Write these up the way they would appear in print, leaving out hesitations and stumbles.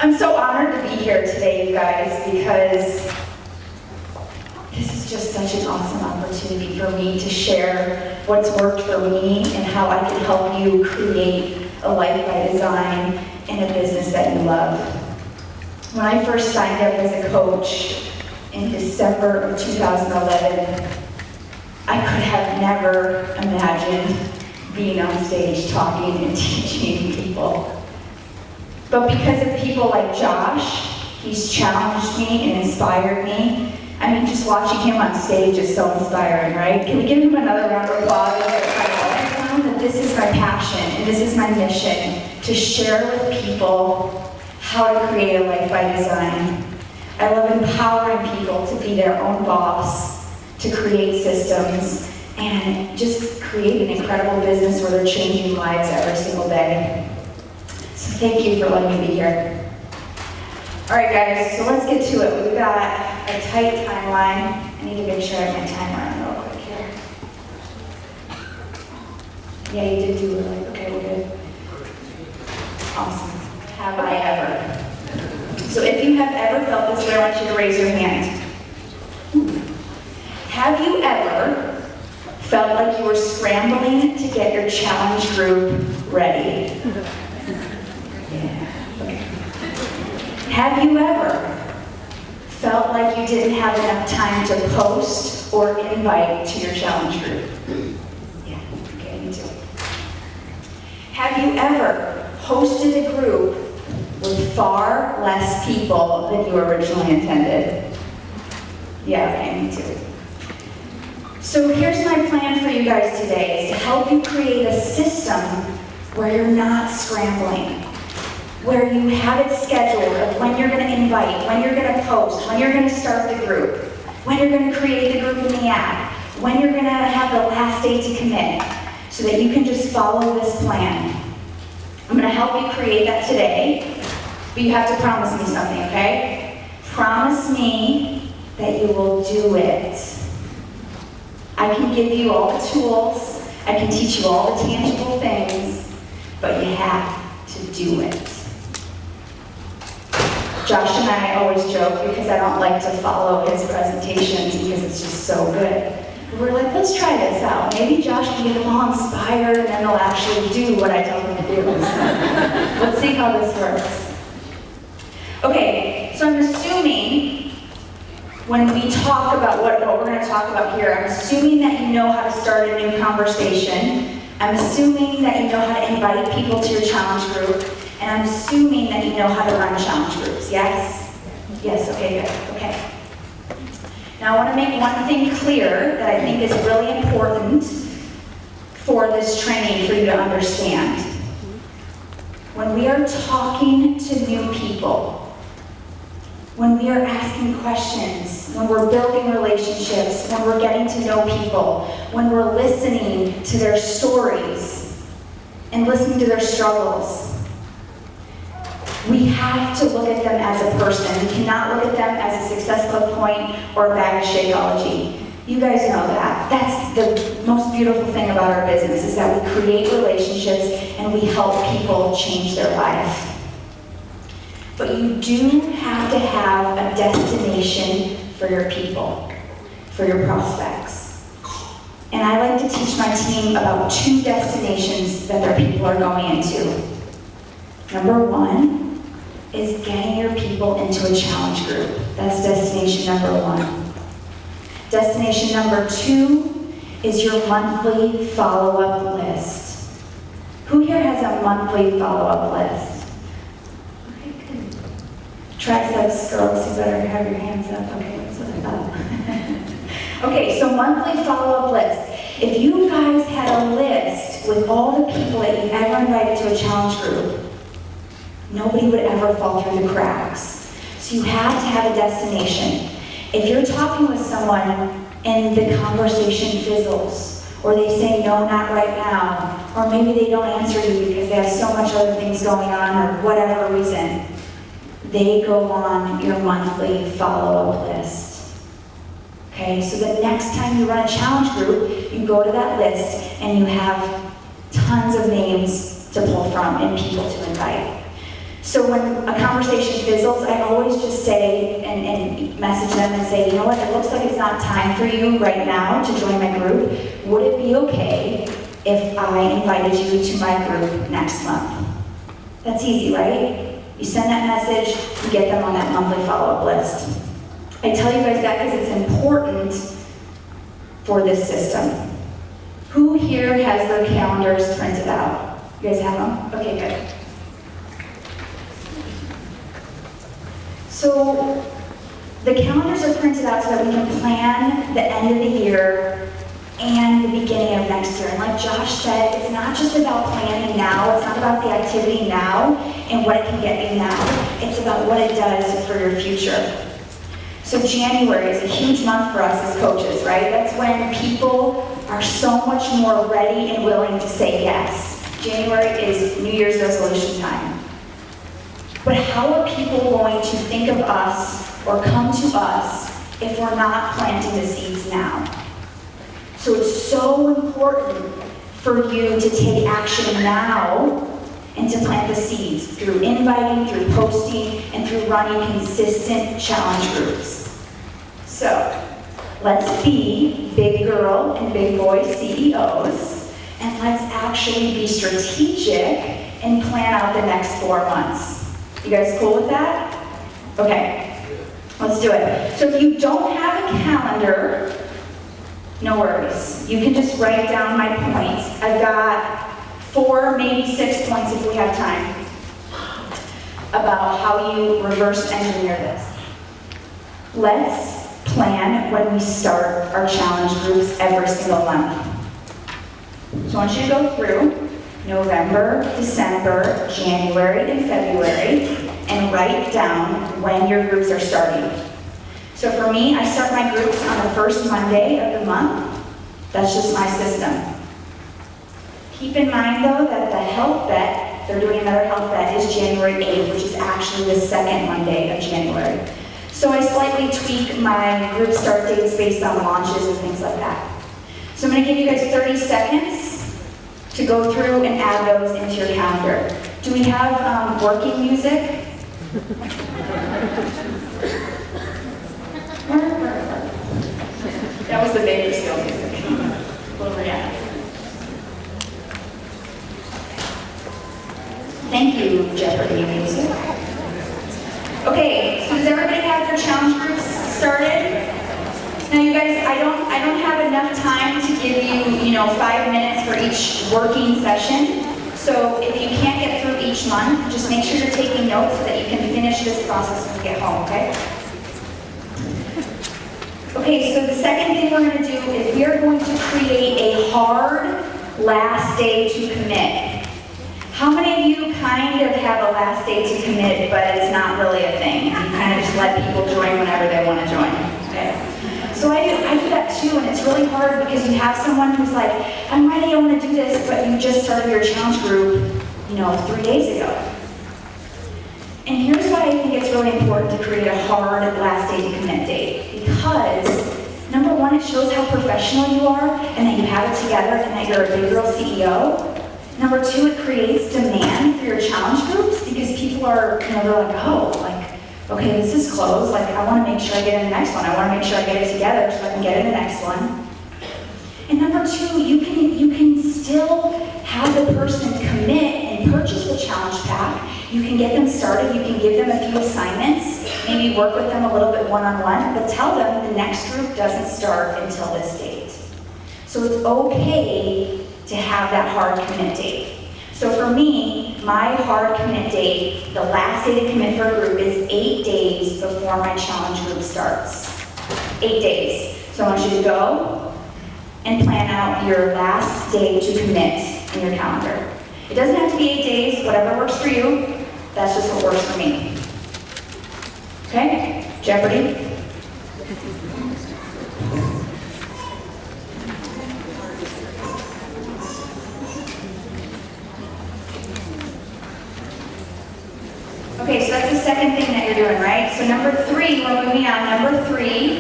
I'm so honored to be here today, you guys, because this is just such an awesome opportunity for me to share what's worked for me and how I can help you create a life by design in a business that you love. When I first signed up as a coach in December of 2011, I could have never imagined being on stage talking and teaching people. But because of people like Josh, he's challenged me and inspired me. I mean, just watching him on stage is so inspiring, right? Can we give him another round of applause? I found that this is my passion and this is my mission, to share with people how to create a life by design. I love empowering people to be their own boss, to create systems, and just create an incredible business where they're changing lives every single day. So thank you for letting me be here. All right, guys, so let's get to it. We've got a tight timeline. I need to make sure I have my timer on real quick here. Yeah, you did do it. Okay, we're good. Awesome. Have I ever? So if you have ever felt this way, I want you to raise your hand. Have you ever felt like you were scrambling to get your challenge group ready? Have you ever felt like you didn't have enough time to post or invite to your challenge group? Yeah, okay, me too. Have you ever hosted a group with far less people than you originally intended? Yeah, okay, me too. So here's my plan for you guys today, is to help you create a system where you're not scrambling, where you have it scheduled of when you're going to invite, when you're going to post, when you're going to start the group, when you're going to create the group in the app, when you're going to have the last day to commit, so that you can just follow this plan. I'm going to help you create that today, but you have to promise me something, okay? Promise me that you will do it. I can give you all the tools, I can teach you all the tangible things, but you have to do it. Josh and I always joke because I don't like to follow his presentations because it's just so good. We're like, let's try this out. Maybe Josh can get them all inspired and then they'll actually do what I tell them to do. So let's see how this works. Okay, so I'm assuming when we talk about what we're going to talk about here, I'm assuming that you know how to start a new conversation. I'm assuming that you know how to invite people to your challenge group. And I'm assuming that you know how to run challenge groups, yes? Yes, okay, good, okay. Now I want to make one thing clear that I think is really important for this training for you to understand. When we are talking to new people, when we are asking questions, when we're building relationships, when we're getting to know people, when we're listening to their stories and listening to their struggles, we have to look at them as a person. We cannot look at them as a Success Club point or a bag of Shakeology. You guys know that. That's the most beautiful thing about our business, is that we create relationships and we help people change their life. But you do have to have a destination for your people, for your prospects. And I like to teach my team about 2 destinations that their people are going into. Number 1 is getting your people into a challenge group. That's destination number 1. Destination number 2 is your monthly follow-up list. Who here has a monthly follow-up list? Okay, good. Triceps girls, you better have your hands up. Okay, that's what I thought. Okay, so monthly follow-up list. If you guys had a list with all the people that you've ever invited to a challenge group, nobody would ever fall through the cracks. So you have to have a destination. If you're talking with someone and the conversation fizzles, or they say no, not right now, or maybe they don't answer you because they have so much other things going on or whatever reason, they go on your monthly follow-up list. Okay, so the next time you run a challenge group, you go to that list and you have tons of names to pull from and people to invite. So when a conversation fizzles, I always just say and message them and say, you know what, it looks like it's not time for you right now to join my group. Would it be okay if I invited you to my group next month? That's easy, right? You send that message, you get them on that monthly follow-up list. I tell you guys that because it's important for this system. Who here has their calendars printed out? You guys have them? Okay, good. So the calendars are printed out so that we can plan the end of the year and the beginning of next year. And like Josh said, it's not just about planning now, it's not about the activity now and what it can get you now, it's about what it does for your future. So January is a huge month for us as coaches, right? That's when people are so much more ready and willing to say yes. January is New Year's resolution time. But how are people going to think of us or come to us if we're not planting the seeds now? So it's so important for you to take action now and to plant the seeds through inviting, through posting, and through running consistent challenge groups. So let's be big girl and big boy CEOs, and let's actually be strategic and plan out the next 4 months. You guys cool with that? Okay, let's do it. So if you don't have a calendar, no worries. You can just write down my points. I've got 4, maybe 6 points if we have time about how you reverse engineer this. Let's plan when we start our challenge groups every single month. So I want you to go through November, December, January, and February, and write down when your groups are starting. So for me, I start my groups on the first Monday of the month. That's just my system. Keep in mind though that the health bet, they're doing another health bet, is January 8th, which is actually the second Monday of January. So I slightly tweak my group start dates based on launches and things like that. So I'm going to give you guys 30 seconds to go through and add those into your calendar. Do we have working music? That was the Bakersfield music. Over here. Thank you, Jeopardy music. Okay, so does everybody have their challenge groups started? Now you guys, I don't have enough time to give you, 5 minutes for each working session. So if you can't get through each month, just make sure you're taking notes so that you can finish this process when you get home, okay? Okay, so the second thing we're going to do is we are going to create a hard last day to commit. How many of you kind of have a last day to commit, but it's not really a thing? You kind of just let people join whenever they want to join, okay? So I do that too, and it's really hard because you have someone who's like, I'm ready, I want to do this, but you just started your challenge group, 3 days ago. And here's why I think it's really important to create a hard last day to commit date. Because, number one, it shows how professional you are and that you have it together and that you're a big girl CEO. Number two, it creates demand for your challenge groups because people are, they're like, okay, this is closed. I want to make sure I get in the next one. I want to make sure I get it together so I can get in the next one. And number two, you can still have the person commit and purchase the challenge pack. You can get them started. You can give them a few assignments, maybe work with them a little bit one-on-one, but tell them the next group doesn't start until this date. So it's okay to have that hard commit date. So for me, my hard commit date, the last day to commit for a group is 8 days before my challenge group starts. 8 days. So I want you to go and plan out your last day to commit in your calendar. It doesn't have to be 8 days, whatever works for you. That's just what works for me. Okay? Jeopardy? Okay, so that's the second thing that you're doing, right? So number three, we're moving on. Number three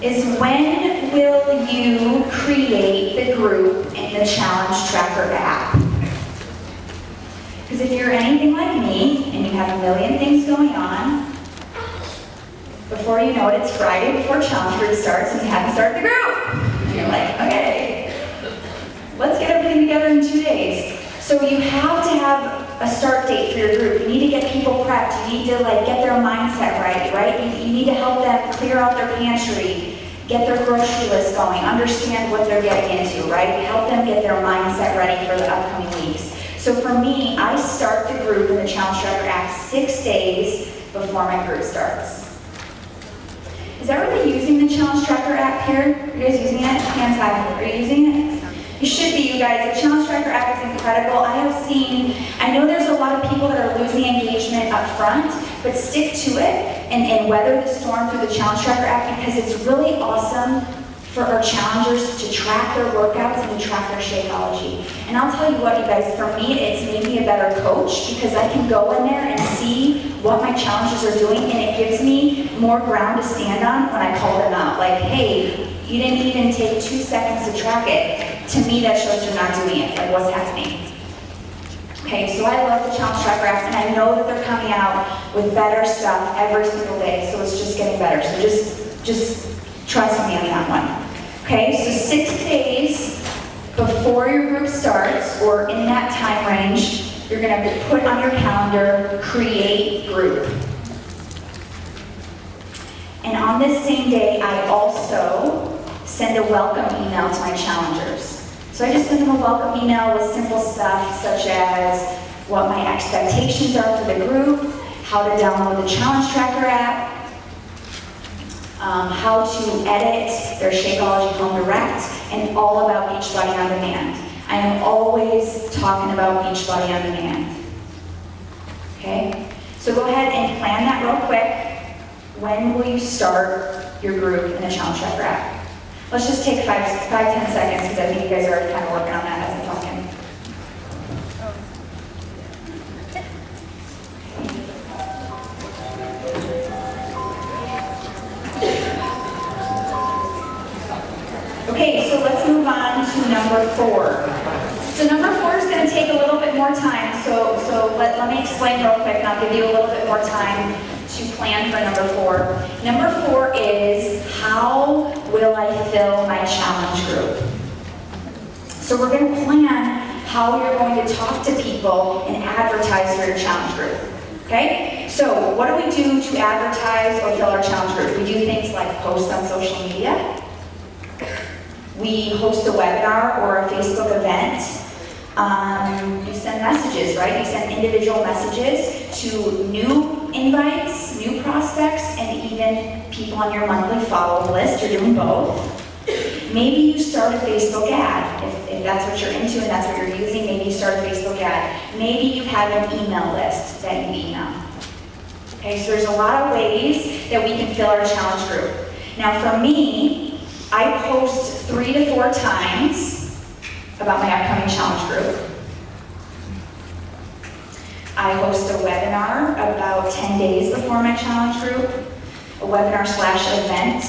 is when will you create the group in the Challenge Tracker app? Because if you're anything like me, and you have a million things going on, before you know it, it's Friday before challenge group starts, and you haven't started the group. And you're like, okay, let's get everything together in 2 days. So you have to have a start date for your group. You need to get people prepped. You need to get their mindset right? You need to help them clear out their pantry, get their grocery list going, understand what they're getting into, right? Help them get their mindset ready for the upcoming weeks. So for me, I start the group in the Challenge Tracker app 6 days before my group starts. Is everybody using the Challenge Tracker app here? Are you guys using it? Hands high. Are you using it? You should be, you guys. The Challenge Tracker app is incredible. I know there's a lot of people that are losing engagement up front, but stick to it and weather the storm through the Challenge Tracker app, because it's really awesome for our challengers to track their workouts and to track their Shakeology. And I'll tell you what, you guys, for me, it's made me a better coach, because I can go in there and see what my challengers are doing, and it gives me more ground to stand on when I call them out. Like, hey, you didn't even take 2 seconds to track it. To me, that shows you're not doing it. Like, what's happening? Okay, so I love the Challenge Tracker app, and I know that they're coming out with better stuff every single day, so it's just getting better. So just trust me on that one. Okay, so 6 days before your group starts, or in that time range, you're gonna put on your calendar, create group. And on this same day, I also send a welcome email to my challengers. So I just send them a welcome email with simple stuff such as what my expectations are for the group, how to download the Challenge Tracker app, how to edit their Shakeology Home Direct, and all about Beachbody On Demand. I am always talking about Beachbody On Demand. Okay? So go ahead and plan that real quick. When will you start your group in the Challenge Tracker app? Let's just take 5-10 seconds, because I think you guys are already kind of working on that as I'm talking. Okay, so let's move on to number 4. So number 4 is going to take a little bit more time, so let me explain real quick, and I'll give you a little bit more time to plan for number 4. Number 4 is, how will I fill my challenge group? So we're going to plan how you're going to talk to people and advertise for your challenge group. Okay? So what do we do to advertise or fill our challenge group? We do things like post on social media. We host a webinar or a Facebook event. You send messages, right? You send individual messages to new invites, new prospects, and even people on your monthly follow-up list. You're doing both. Maybe you start a Facebook ad. If that's what you're into and that's what you're using, maybe you start a Facebook ad. Maybe you have an email list that you email. Okay, so there's a lot of ways that we can fill our challenge group. Now for me, I post 3 to 4 times about my upcoming challenge group. I host a webinar about 10 days before my challenge group, a webinar/event.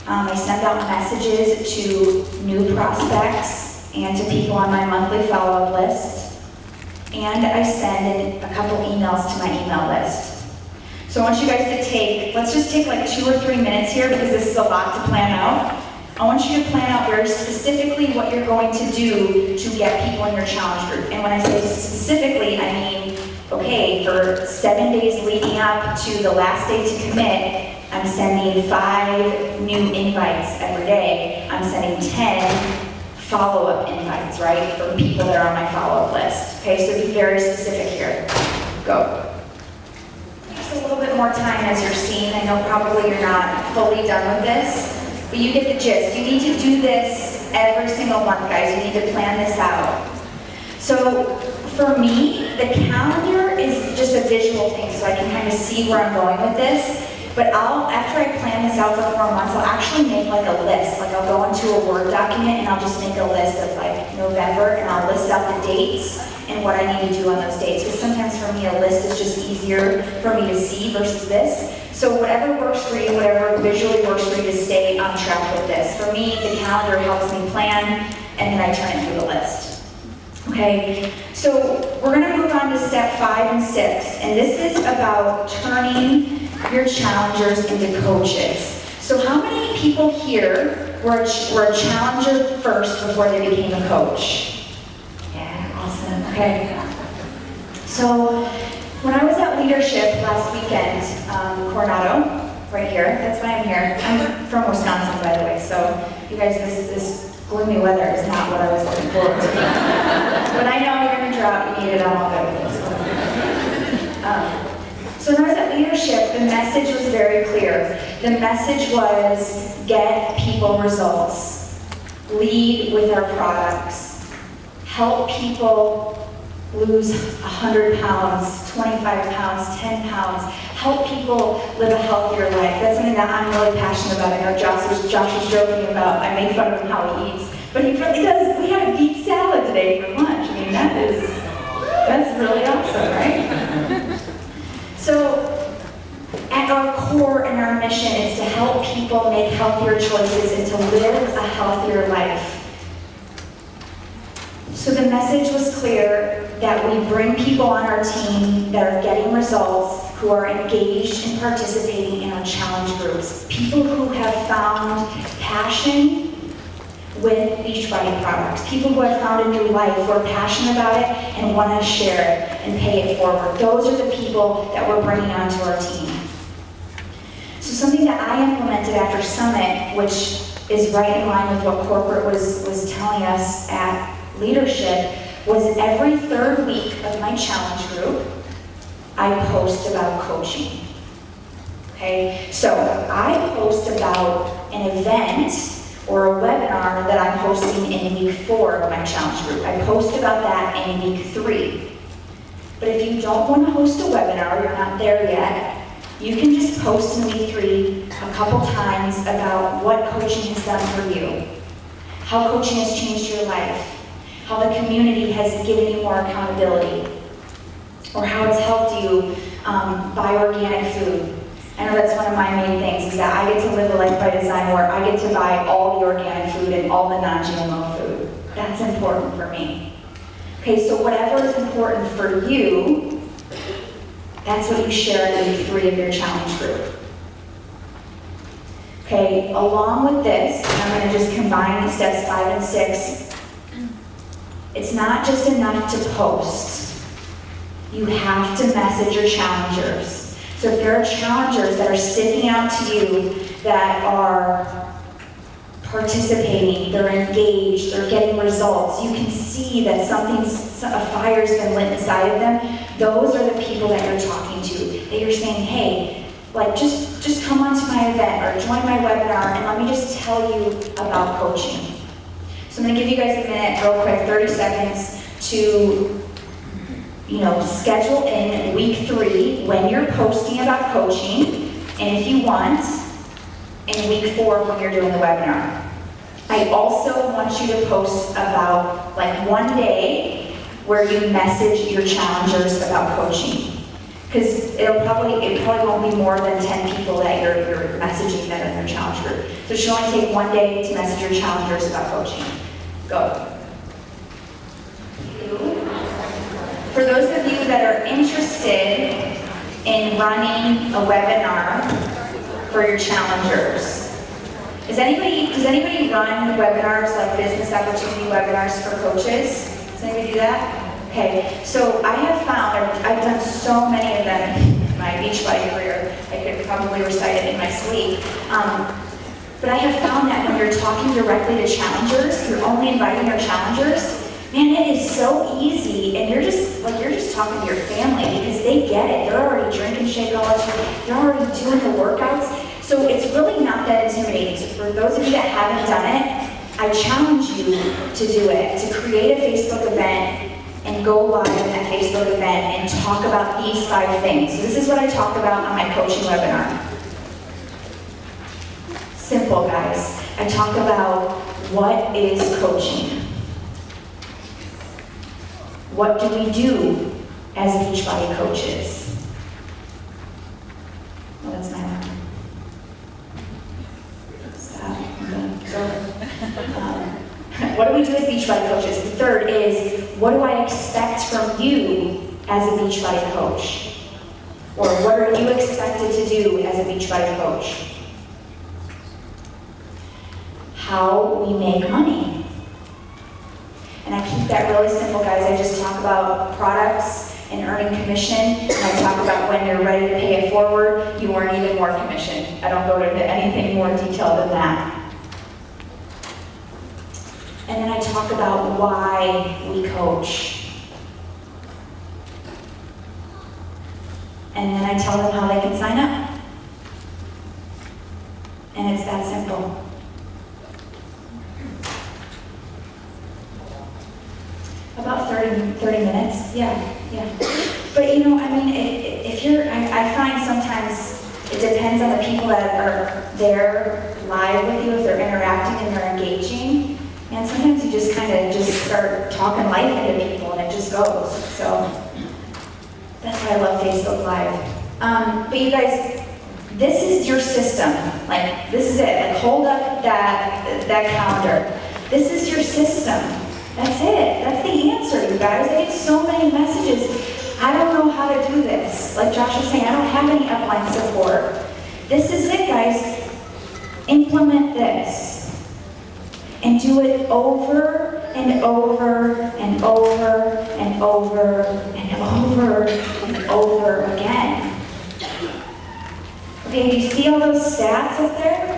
I send out messages to new prospects and to people on my monthly follow-up list. And I send a couple emails to my email list. So I want you guys to let's just take like 2 or 3 minutes here, because this is a lot to plan out. I want you to plan out very specifically what you're going to do to get people in your challenge group. And when I say specifically, I mean, okay, for 7 days leading up to the last day to commit, I'm sending 5 new invites every day. I'm sending 10 follow-up invites, right, for people that are on my follow-up list. Okay, so be very specific here. Go. Just a little bit more time as you're seeing. I know probably you're not fully done with this, but you get the gist. You need to do this every single month, guys. You need to plan this out. So for me, the calendar is just a visual thing, so I can kind of see where I'm going with this. But after I plan this out for 4 months, I'll actually make like a list. Like I'll go into a Word document and I'll just make a list of like November, and I'll list out the dates and what I need to do on those dates. Because sometimes for me, a list is just easier for me to see versus this. So whatever works for you, whatever visually works for you to stay on track with this. For me, the calendar helps me plan, and then I turn it into the list. Okay, so we're gonna move on to step 5 and 6, and this is about turning your challengers into coaches. So how many people here were a challenger first before they became a coach? Yeah, awesome, okay. So when I was at leadership last weekend, Coronado, right here, that's why I'm here. I'm from Wisconsin, by the way, so you guys, this gloomy weather is not what I was looking forward to. But I know you're in a drought, you need it, I'm all good with this. So when I was at leadership, the message was very clear. The message was get people results, lead with our products, help people lose 100 pounds, 25 pounds, 10 pounds, help people live a healthier life. That's something that I'm really passionate about. I know Josh was joking about, I make fun of him how he eats, but he really does. We had a beet salad today for lunch. I mean, that's really awesome, right? So, at our core and our mission is to help people make healthier choices and to live a healthier life. So the message was clear that we bring people on our team that are getting results, who are engaged and participating in our challenge groups. People who have found passion with Beachbody products. People who have found a new life, who are passionate about it and want to share it and pay it forward. Those are the people that we're bringing onto our team. So something that I implemented after Summit, which is right in line with what corporate was telling us at leadership, was every third week of my challenge group, I post about coaching. Okay, so I post about an event or a webinar that I'm hosting in week 4 of my challenge group. I post about that in week 3. But if you don't want to host a webinar, you're not there yet, you can just post in week 3 a couple times about what coaching has done for you, how coaching has changed your life, how the community has given you more accountability, or how it's helped you buy organic food. I know that's one of my main things, is that I get to live a life by design where I get to buy all the organic food and all the non-GMO food. That's important for me. Okay, so whatever is important for you, that's what you share in week 3 of your challenge group. Okay, along with this, I'm going to just combine the steps 5 and 6. It's not just enough to post. You have to message your challengers. So if there are challengers that are sticking out to you, that are participating, they're engaged, they're getting results, you can see that a fire's been lit inside of them, those are the people that you're talking to, that you're saying, hey, like just come onto my event or join my webinar and let me just tell you about coaching. So I'm gonna give you guys a minute, real quick, 30 seconds to schedule in week 3 when you're posting about coaching, and if you want, in week 4 when you're doing the webinar. I also want you to post about like one day where you message your challengers about coaching. Because it probably won't be more than 10 people that you're messaging that are in your challenge group. So it should only take one day to message your challengers about coaching. Go. For those of you that are interested in running a webinar for your challengers, does anybody run webinars, like business opportunity webinars for coaches? Does anybody do that? Okay, so I have found, I've done so many of them in my Beachbody career, I could probably recite it in my sleep. But I have found that when you're talking directly to challengers, you're only inviting your challengers, man, it is so easy, and you're just talking to your family because they get it. They're already drinking Shakeology, they're already doing the workouts, so it's really not that intimidating. So for those of you that haven't done it, I challenge you to do it, to create a Facebook event and go live in that Facebook event and talk about these 5 things. So this is what I talk about on my coaching webinar. Simple, guys. I talk about what is coaching. What do we do as Beachbody coaches? Well, that's my line. Stop. So, what do we do as Beachbody coaches? The third is, what do I expect from you as a Beachbody coach? Or what are you expected to do as a Beachbody coach? How we make money. And I keep that really simple, guys. I just talk about products and earning commission, and I talk about when you're ready to pay it forward, you earn even more commission. I don't go into anything more detailed than that. And then I talk about why we coach. And then I tell them how they can sign up. And it's that simple. About 30 minutes, yeah. But you know, I mean, if you're, I find sometimes it depends on the people that are there live with you, if they're interacting and they're engaging. And sometimes you just kind of just start talking life into people and it just goes. So that's why I love Facebook Live. But you guys, this is your system. Like, this is it. Like, hold up that calendar. This is your system. That's it. That's the answer, you guys. I get so many messages. I don't know how to do this. Like Josh was saying, I don't have any upline support. This is it, guys. Implement this. And do it over and over and over and over and over and over again. Okay, do you see all those stats up there?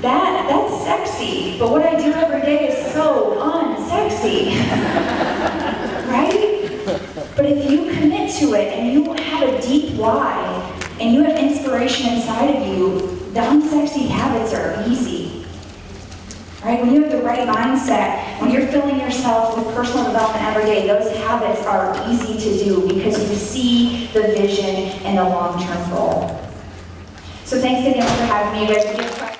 That's sexy, but what I do every day is so unsexy. Right? But if you commit to it and you have a deep why and you have inspiration inside of you, the unsexy habits are easy. Right? When you have the right mindset, when you're filling yourself with personal development every day, those habits are easy to do because you see the vision and the long-term goal. So thanks again for having me. You guys,